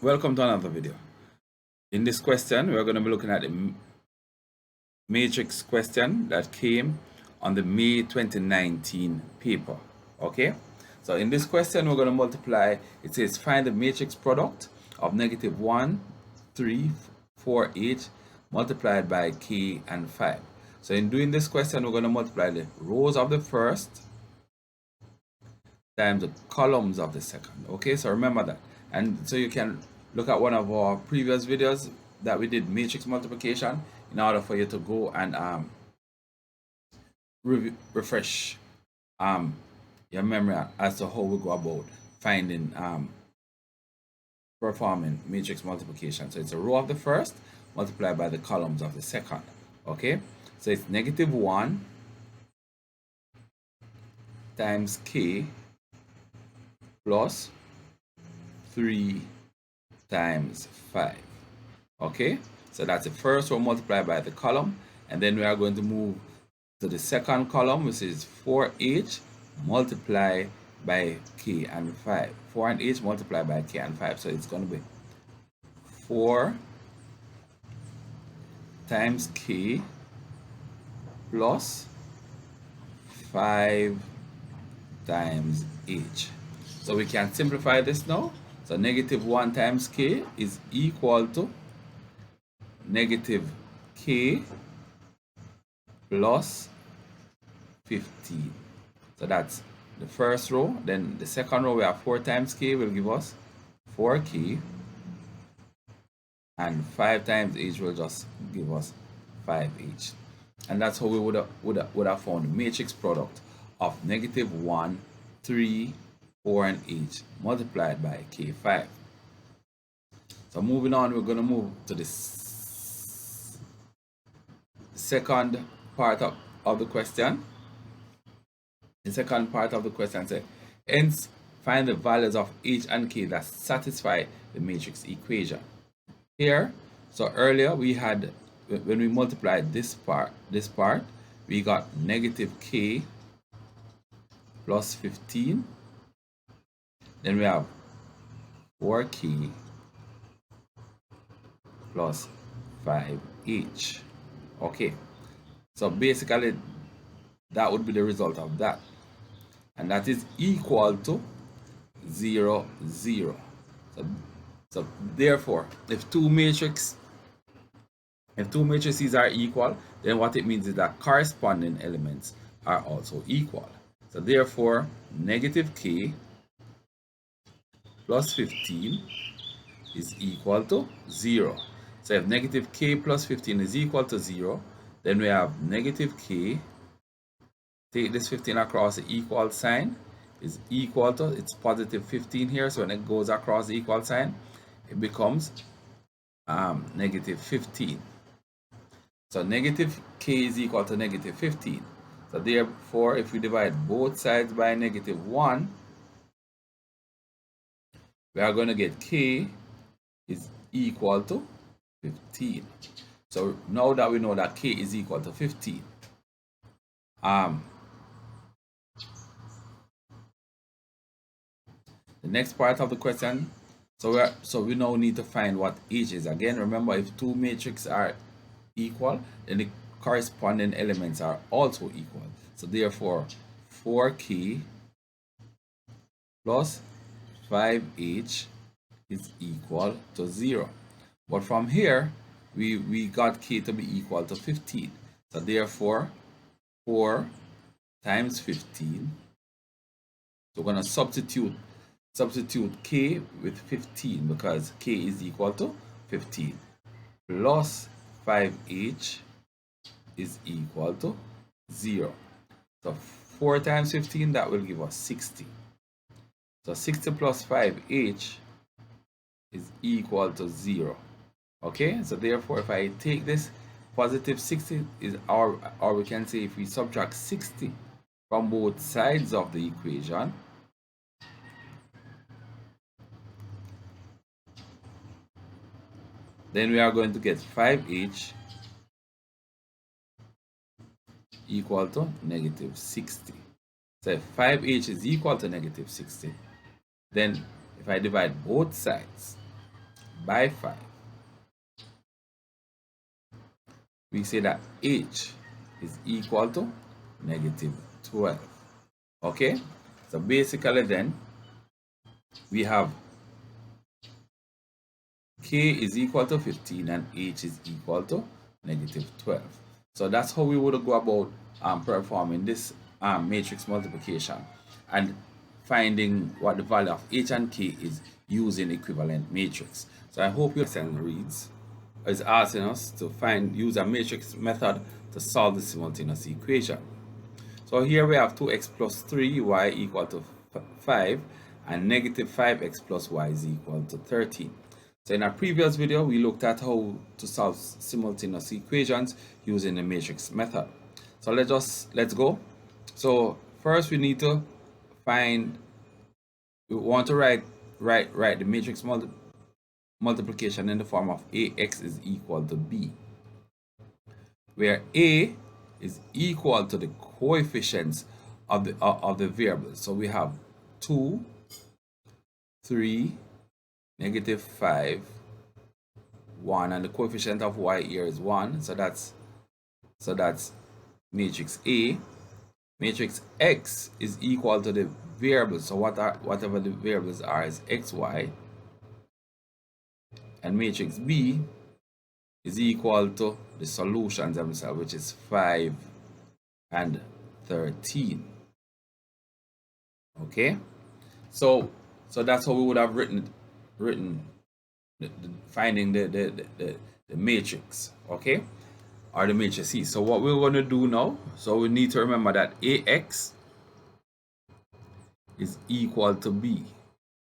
Welcome to another video. In this question, we're going to be looking at the matrix question that came on the May 2019 paper. Okay, so in this question, we're going to multiply. It says find the matrix product of negative 1, 3, 4, 8 multiplied by k and 5. So in doing this question, we're going to multiply the rows of the first times the columns of the second. Okay, so remember that. And so you can look at one of our previous videos that we did matrix multiplication in order for you to go and refresh your memory as to how we go about finding performing matrix multiplication. So it's a row of the first multiplied by the columns of the second. Okay, so it's negative 1 times k plus 3 times 5. Okay, so that's the first row multiplied by the column, and then we are going to move to the second column, which is 4h multiplied by k and 5. 4 and h multiplied by k and 5. So it's going to be 4 times k plus 5 times h. So we can simplify this now. So negative 1 times k is equal to negative k plus 15. So that's the first row. Then the second row, we have 4 times k will give us 4k, and 5 times h will just give us 5h. And that's how we would have found the matrix product of negative 1, 3, 4, and h multiplied by k5. So moving on, we're going to move to the second part of the question. The second part of the question says, hence find the values of h and k that satisfy the matrix equation. Here, so earlier we had, when we multiplied this part, we got negative k plus 15. Then we have 4k plus 5h. Okay, so basically that would be the result of that, and that is equal to 0, 0. So therefore, if two matrices are equal, then what it means is that corresponding elements are also equal. So therefore, negative k plus 15 is equal to 0. So if negative k plus 15 is equal to 0, then we have negative k, take this 15 across the equal sign, is equal to, it's positive 15 here, so when it goes across the equal sign, it becomes negative 15. So negative k is equal to negative 15. So therefore, if we divide both sides by negative 1, we are going to get k is equal to 15. So now that we know that k is equal to 15, the next part of the question, so we now need to find what h is. Again, remember, if two matrices are equal, then the corresponding elements are also equal. So therefore, 4k plus 5h is equal to 0. But from here, we got k to be equal to 15. So therefore, 4 times 15. So we're going to substitute k with 15, because k is equal to 15, plus 5h is equal to 0. So 4 times 15, that will give us 60. So 60 plus 5h is equal to 0. Okay, so therefore, if I take this positive 60 is or we can say if we subtract 60 from both sides of the equation, then we are going to get 5h equal to negative 60. So if 5h is equal to negative 60, then if I divide both sides by 5, we say that h is equal to negative 12. Okay, so basically then we have k is equal to 15 and h is equal to negative 12. So that's how we would go about performing this matrix multiplication and finding what the value of h and k is using equivalent matrix. So I hope your lesson reads is asking us to use a matrix method to solve the simultaneous equation. So here we have 2x plus 3y equal to 5 and negative 5x plus y is equal to 13. So in our previous video, we looked at how to solve simultaneous equations using the matrix method. So let's go. So first we need to we want to write the matrix multiplication in the form of ax is equal to b, where a is equal to the coefficients of the variables. So we have 2, 3, negative 5, 1, and the coefficient of y here is 1. So that's matrix A. Matrix X is equal to the variables. So whatever the variables are is xy. And matrix B is equal to the solutions themselves, which is 5 and 13. Okay, so that's how we would have written finding the matrix, okay, or the matrices. So what we're going to do now, so we need to remember that ax is equal to b.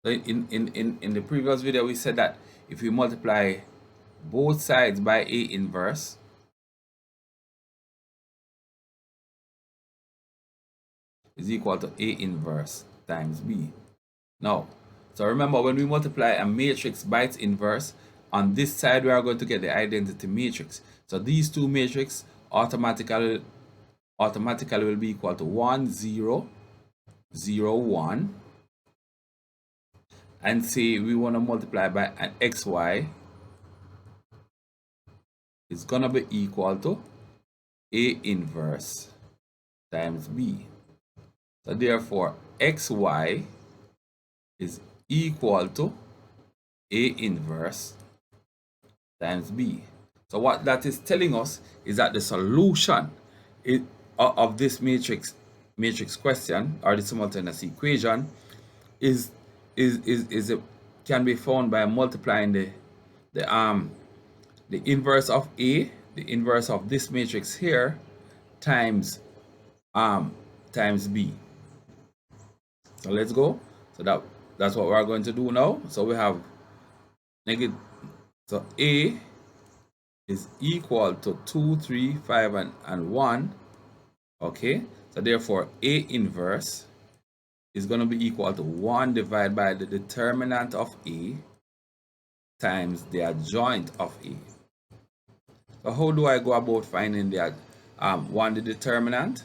So in the previous video we said that if we multiply both sides by a inverse, is equal to a inverse times b. Now, so remember, when we multiply a matrix by its inverse, on this side we are going to get the identity matrix. So these two matrices automatically will be equal to 1, 0, 0, 1. And say we want to multiply by an xy, it's going to be equal to a inverse times b. So therefore xy is equal to a inverse times b. So what that is telling us is that the solution of this matrix question, or the simultaneous equation, can be found by multiplying the inverse of a, the inverse of this matrix here, times b. So let's go. So that's what we're going to do now. So we have negative, so a is equal to 2, 3, 5, and 1. Okay, so therefore a inverse is going to be equal to 1 divided by the determinant of a times the adjoint of a. So how do I go about finding the the determinant?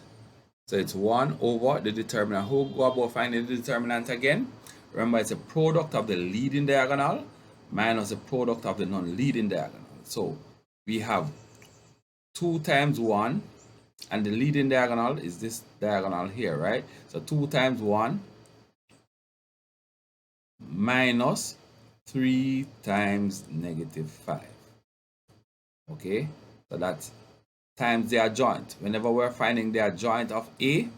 So it's 1 over the determinant. How go about finding the determinant again? Remember, it's a product of the leading diagonal minus the product of the non-leading diagonal. So we have 2 times 1, and the leading diagonal is this diagonal here, right? So 2 times 1 minus 3 times negative 5. Okay, so that's times the adjoint. Whenever we're finding the adjoint of A,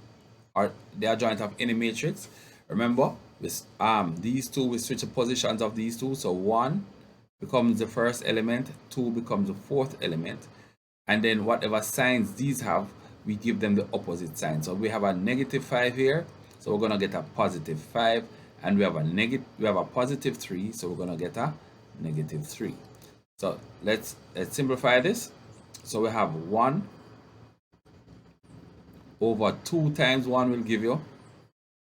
or the adjoint of any matrix, remember with these two, we switch the positions of these two. So 1 becomes the first element, 2 becomes the fourth element, and then whatever signs these have, we give them the opposite sign. So we have a negative 5 here, so we're going to get a positive 5, and we have a positive 3, so we're going to get a negative 3. So let's simplify this. So we have 1 over 2 times 1 will give you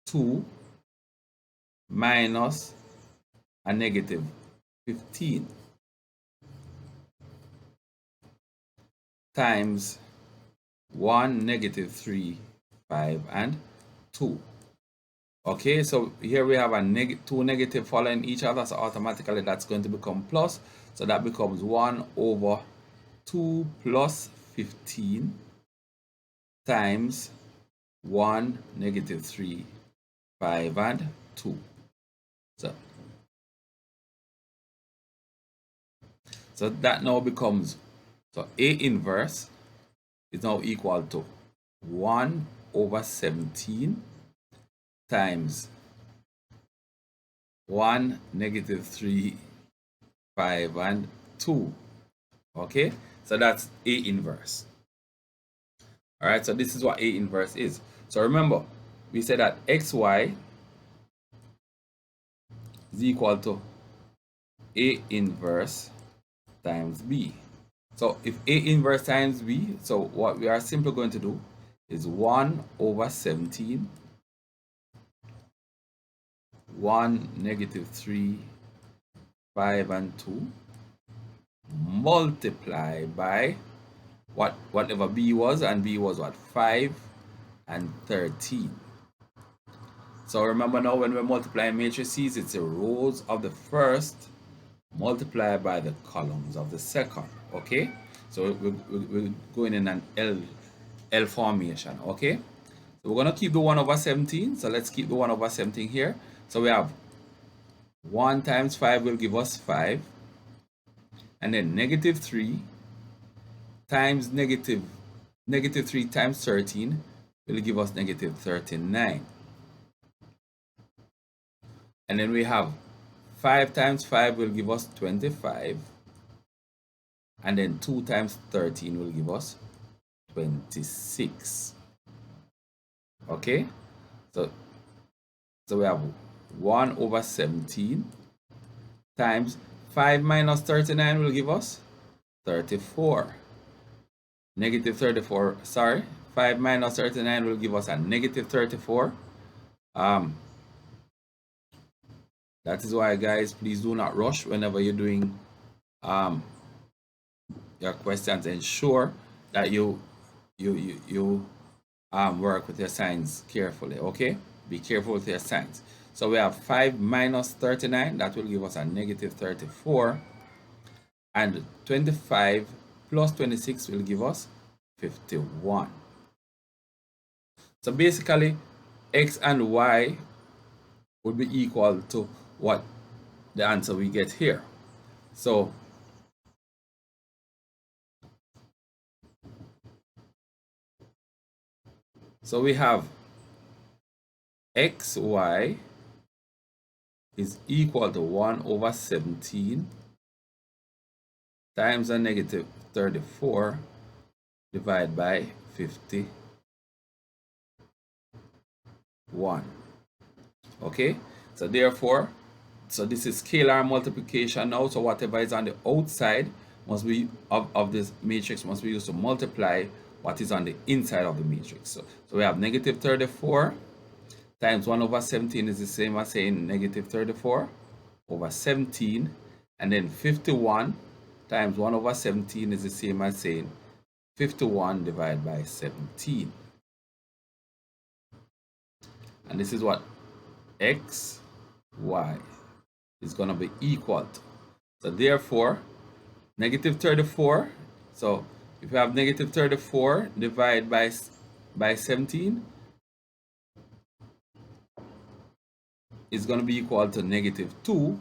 2 minus a negative 15 times 1, negative 3, 5, and 2. Okay, so here we have a two negative following each other, so automatically that's going to become plus. So that becomes 1 over 2 plus 15 times 1, negative 3, 5, and 2. So that now becomes, so A inverse is now equal to 1 over 17 times 1, negative 3, 5, and 2. Okay, so that's A inverse. All right, so this is what A inverse is. So remember, we said that xy is equal to A inverse times B. So if A inverse times B, so what we are simply going to do is 1 over 17, 1, negative 3, 5, and 2, multiply by whatever B was, and B was what? 5 and 13. So remember now, when we're multiplying matrices, it's the rows of the first multiplied by the columns of the second. Okay, so we're going in an L formation. Okay, so we're going to keep the 1 over 17. So let's keep the 1 over 17 here. So we have 1 times 5 will give us 5, and then negative 3 times negative 3 times 13 will give us negative 39. And then we have 5 times 5 will give us 25, and then 2 times 13 will give us 26. Okay, so we have 1 over 17 times 5 minus 39 will give us 34. Negative 34, sorry, 5 minus 39 will give us a negative 34. That is why, guys, please do not rush whenever you're doing your questions. Ensure that you work with your signs carefully. Okay, be careful with your signs. So we have 5 minus 39, that will give us a negative 34, and 25 plus 26 will give us 51. So basically, x and y would be equal to what the answer we get here. So we have xy is equal to 1 over 17 times a negative 34 divided by 51. Okay, so therefore, so this is scalar multiplication now. So whatever is on the outside must be of this matrix must be used to multiply what is on the inside of the matrix. So we have negative 34 times 1 over 17 is the same as saying negative 34 over 17, and then 51 times 1 over 17 is the same as saying 51 divided by 17. And this is what x, y is going to be equal to. So therefore, negative 34, so if you have negative 34 divided by 17 is going to be equal to negative 2,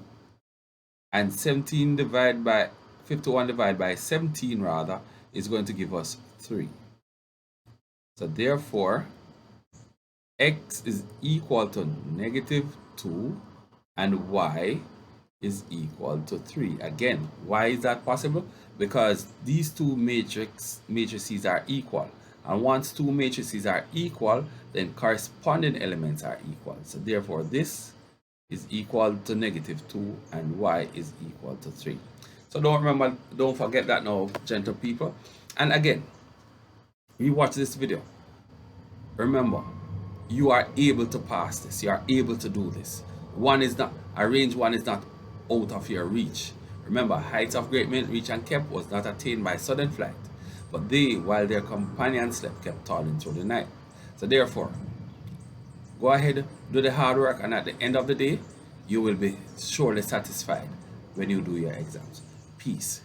and 17 divided by 51 divided by 17 rather is going to give us 3. So therefore, x is equal to negative 2 and y is equal to 3. Again, why is that possible? Because these two matrices are equal, and once two matrices are equal, then corresponding elements are equal. So therefore, this is equal to negative 2 and y is equal to 3. So don't forget that now, gentle people. And again, you watch this video, remember, you are able to pass this. You are able to do this. Range 1 is not out of your reach. Remember, heights of great men reached and kept was not attained by sudden flight, but they, while their companions slept, kept toiling through the night. So therefore, Go ahead, do the hard work, and at the end of the day, you will be surely satisfied when you do your exams. Peace.